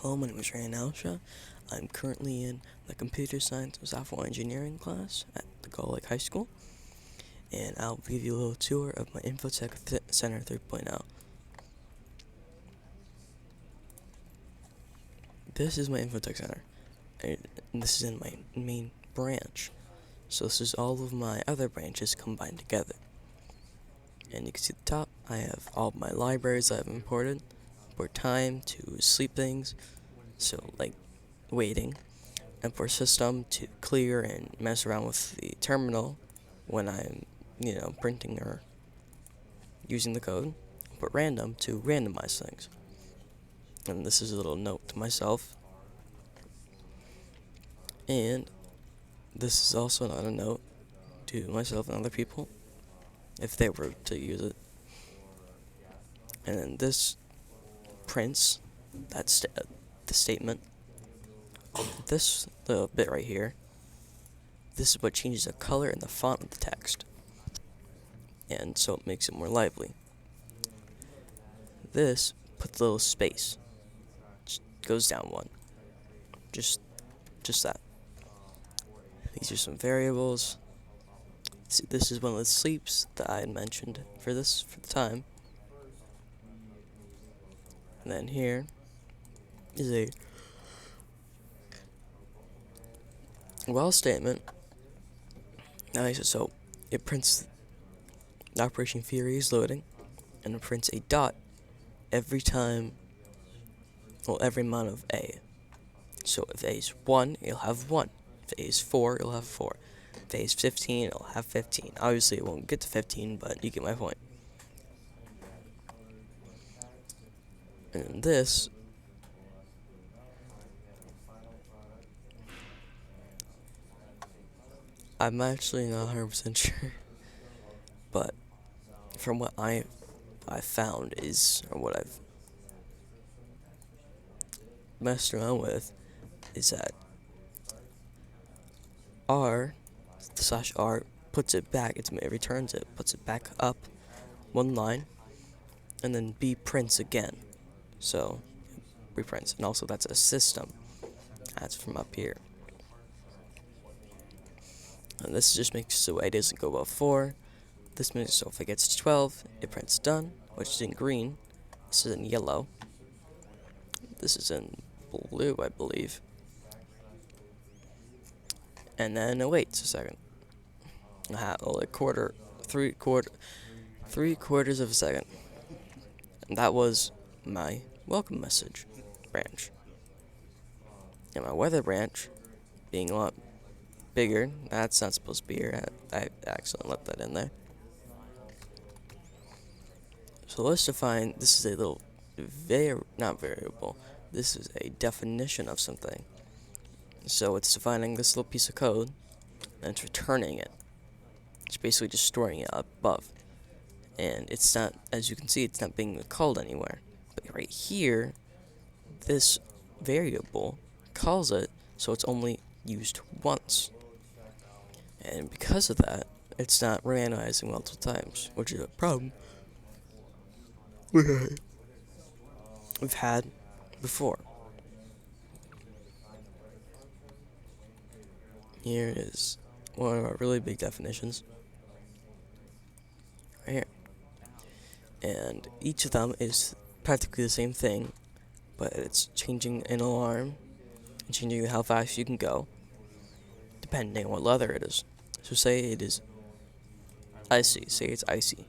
Hello, my name is Ryan Alsha. I'm currently in the Computer Science and Software Engineering class at the Gull Lake High School, and I'll give you a little tour of my Infotech Center 3.0. This is my Infotech Center, and this is in my main branch. So this is all of my other branches combined together. And you can see at the top, I have all of my libraries I've imported for time to sleep things, so like waiting, and for system to clear and mess around with the terminal when I'm, printing or using the code, but random to randomize things. And this is a little note to myself. And this is also not a note to myself and other people if they were to use it. And then this prints the statement. This little bit right here, this is what changes the color and the font of the text. And so it makes it more lively. This puts a little space. Just goes down one. Just that. These are some variables. See, this is one of the sleeps that I had mentioned for the time. And then here is a while statement. So it prints the operation theory is loading, and it prints a dot every time, every amount of A. So if A is 1, it'll have 1. If A is 4, it'll have 4. If A is 15, it'll have 15. Obviously, it won't get to 15, but you get my point. And this I'm actually not 100% sure, but from what I found or what I've messed around with, is that R/R puts it back, it returns it, puts it back up one line, and then B prints again. So, reprints, and also that's a system. That's from up here. And this just makes so it doesn't go above 4. This means so if it gets to 12, it prints done, which is in green. This is in yellow. This is in blue, I believe. And then it waits a second. Three quarters of a second. And that was my welcome message branch. And my weather branch, being a lot bigger, that's not supposed to be here. I accidentally left that in there. So let's define, this is a little, not variable, this is a definition of something. So it's defining this little piece of code, and it's returning it. It's basically just storing it above. And it's not, as you can see, it's not being called anywhere. But right here, this variable calls it, so it's only used once. And because of that, it's not randomizing multiple times, which is a problem we've had before. Here is one of our really big definitions. Right here. And each of them is practically the same thing, but it's changing an alarm and changing how fast you can go, depending on what leather it is. So say it is icy, say it's icy.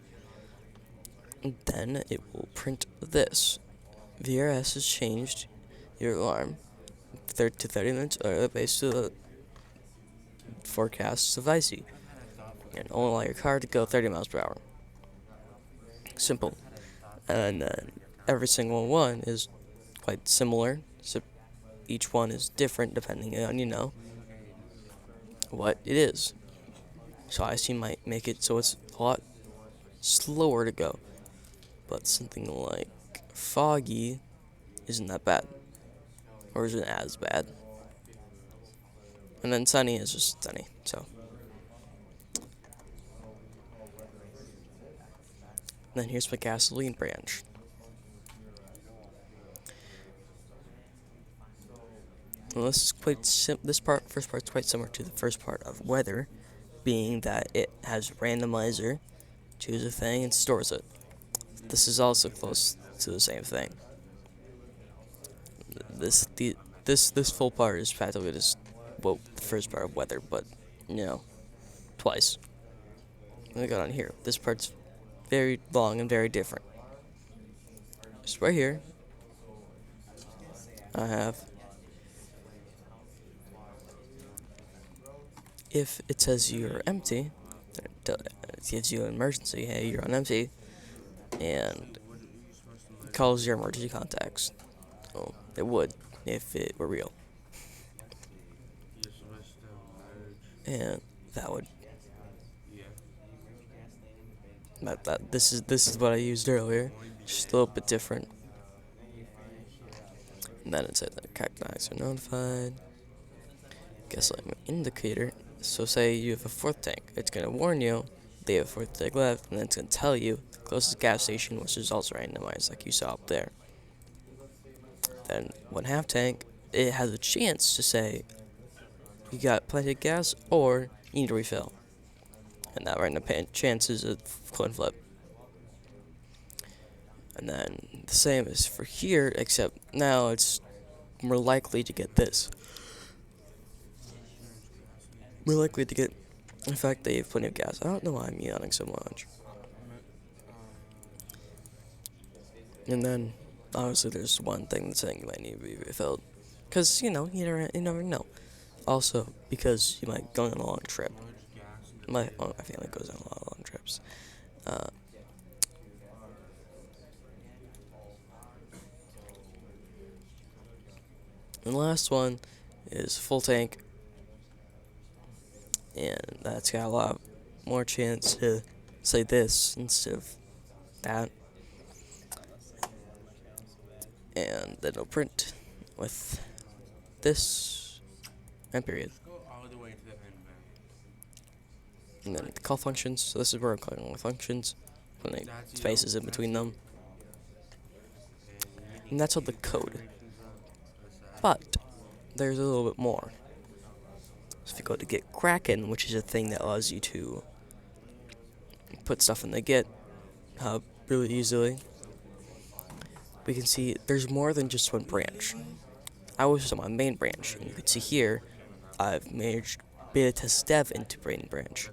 And then it will print this. VRS has changed your alarm to 30 minutes earlier based on the forecasts of icy, and only allow your car to go 30 miles per hour. Simple. And then every single one is quite similar, so each one is different depending on, what it is. So icy might make it so it's a lot slower to go, but something like foggy isn't that bad, or isn't as bad. And then sunny is just sunny, so. Then here's my gasoline branch. Well, this is first part's quite similar to the first part of weather, being that it has randomizer, choose a thing, and stores it. This is also close to the same thing. This the this full part is practically just the first part of weather, but you know, twice. Let me go on here. This part's very long and very different. Just right here, I have, if it says you're empty, it gives you an emergency. Hey, you're on empty, and calls your emergency contacts. Oh, it would if it were real, and that would. This is what I used earlier, just a little bit different. And then it said that contacts are notified. Gasoline indicator. So say you have a fourth tank, it's gonna warn you they have a fourth tank left, and then it's gonna tell you the closest gas station, which is also randomized, like you saw up there. Then 1/2 tank, it has a chance to say you got plenty of gas or you need to refill, and that random chance is a coin flip. And then the same is for here, except now it's more likely to get this. More likely to get the fact that you have plenty of gas. I don't know why I'm yawning so much. And then, obviously, there's one thing that's saying you might need to be refilled. Because, you never know. Also, because you might go on a long trip. My family goes on a lot of long trips. And the last one is full tank. And that's got a lot more chance to say this instead of that. And then it'll print with this and period. And then the call functions. So this is where I'm calling all the functions, putting spaces in between them. And that's all the code. But there's a little bit more. So if you go to Git Kraken, which is a thing that allows you to put stuff in the Git hub really easily, we can see there's more than just one branch. I was on my main branch, and you can see here I've merged beta test dev into main branch.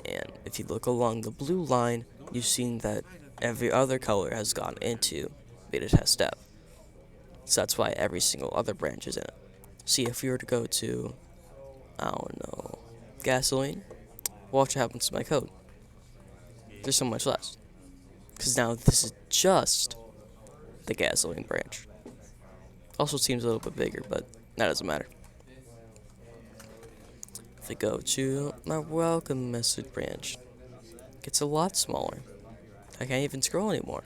And if you look along the blue line, you've seen that every other color has gone into beta test dev. So that's why every single other branch is in it. See, if we were to go to, I don't know, gasoline, watch what happens to my code. There's so much less. Because now this is just the gasoline branch. Also seems a little bit bigger, but that doesn't matter. If I go to my welcome message branch, it gets a lot smaller. I can't even scroll anymore.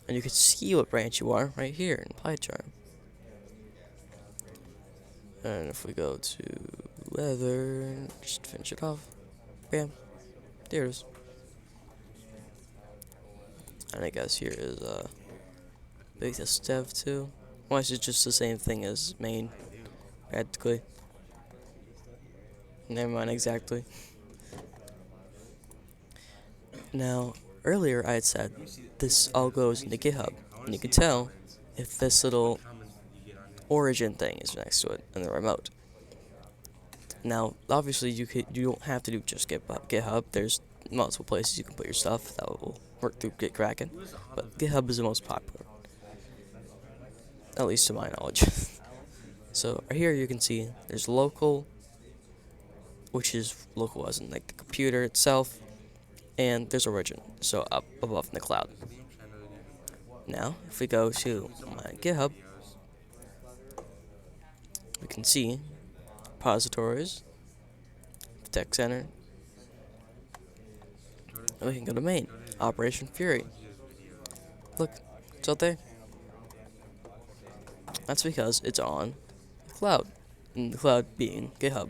And you can see what branch you are right here in PyCharm. And if we go to weather, just finish it off. Bam. There it is. And I guess here is big test dev too. Well, it's just the same thing as main, practically. Never mind exactly. Now, earlier I had said this all goes into GitHub, and you can tell if this little origin thing is next to it in the remote. Now, obviously, you don't have to do just GitHub. There's multiple places you can put your stuff that will work through Git Kraken, but GitHub is the most popular, at least to my knowledge. So right here you can see there's local, which is local as in like the computer itself, and there's origin, so up above in the cloud. Now, if we go to my GitHub, we can see repositories, tech center, and we can go to main, Operation Fury. Look, it's out there. That's because it's on the cloud, and the cloud being GitHub.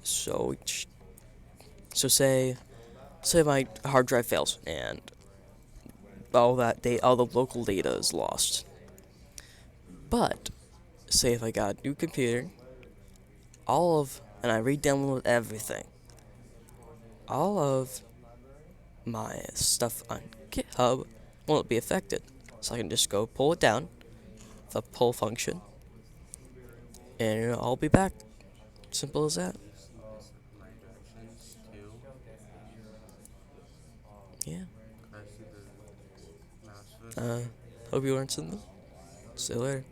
So say my hard drive fails and all the local data is lost. But say if I got a new computer, and I re-download everything, all of my stuff on GitHub won't be affected. So I can just go pull it down, the pull function, and I'll be back. Simple as that. Yeah. Hope you learned something. See you later.